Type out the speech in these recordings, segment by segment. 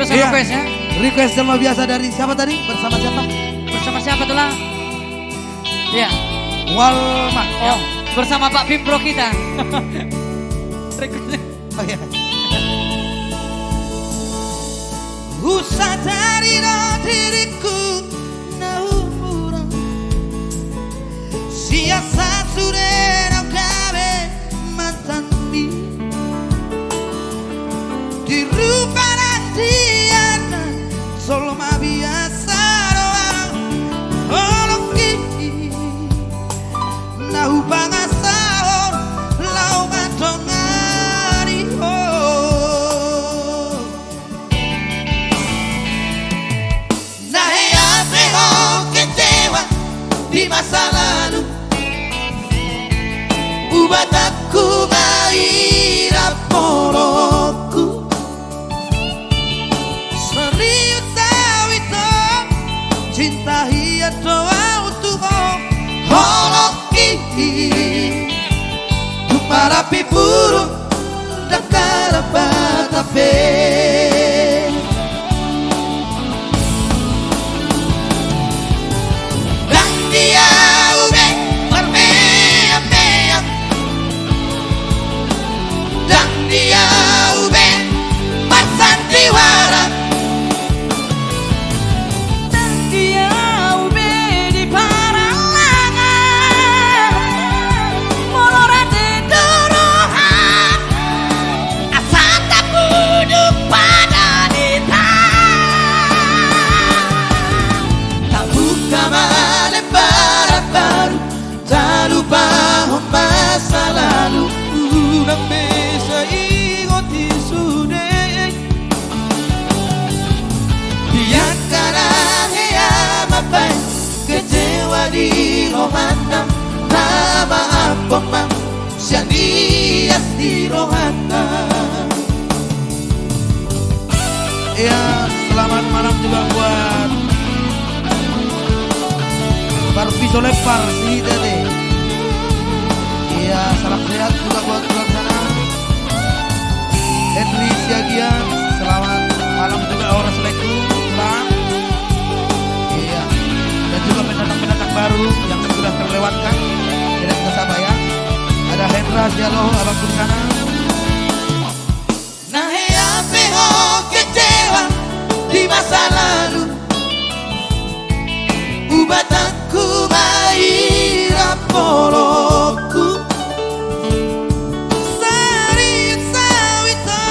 terus Iya. request ya. Request sama biasa dari siapa tadi? Bersama siapa? Bersama siapa tuh lah? Iya. Walman. Oh, bersama Pak Pimpro kita. Request. Oh iya. Usadariro diriku naura siasa surero kabe mantanmi diruparan diana solo ma biasa doang oloki nahu bangasahon lau matongari ho. Di masa lalu buat aku gairah poroku serius sawito cinta hiya doa utuho holoki para pipuru dakara batape. Di rohana nama apa mang sianias di rohana. Ya, selamat malam juga buat Barbie Solepar si Dede. Iya, salam sehat juga buat luar sana. Henry Siagian, selamat malam juga Assalamualaikum. Iya, dan juga pendatang-pendatang baru yang sudah terlewatkan tidak kita sabar ya. Ada Hendra Jalo abang sana. Nah apa kecewa di masa lalu ubat aku gairah poroku serius sawito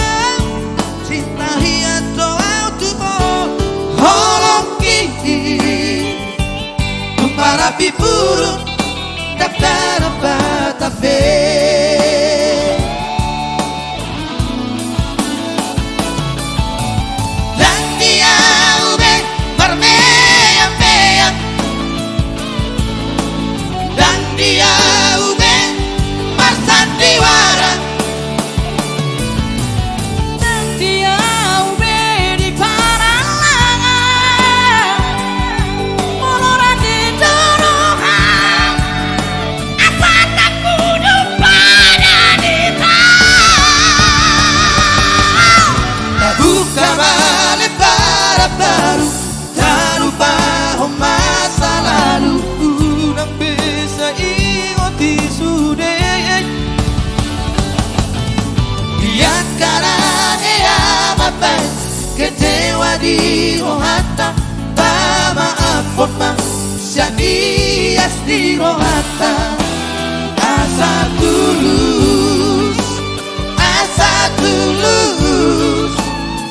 cinta hiya doa utubo holoki para pipuru daftar batape. Dan dia ube bermeyang-meyang, dan dia ube bersandiwara, Dan dia ube di paralangan moloran di duruhan asa tak kudu pada buka balik para baru tak lupa masa lalu nang bisa ingat sudah lihat karena dia bapak kecewa di rohata maaf mang sianias di rohata asa tulus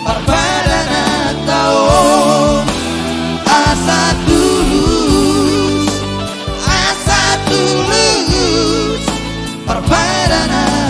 Parpadana tao asa tulus Parpadana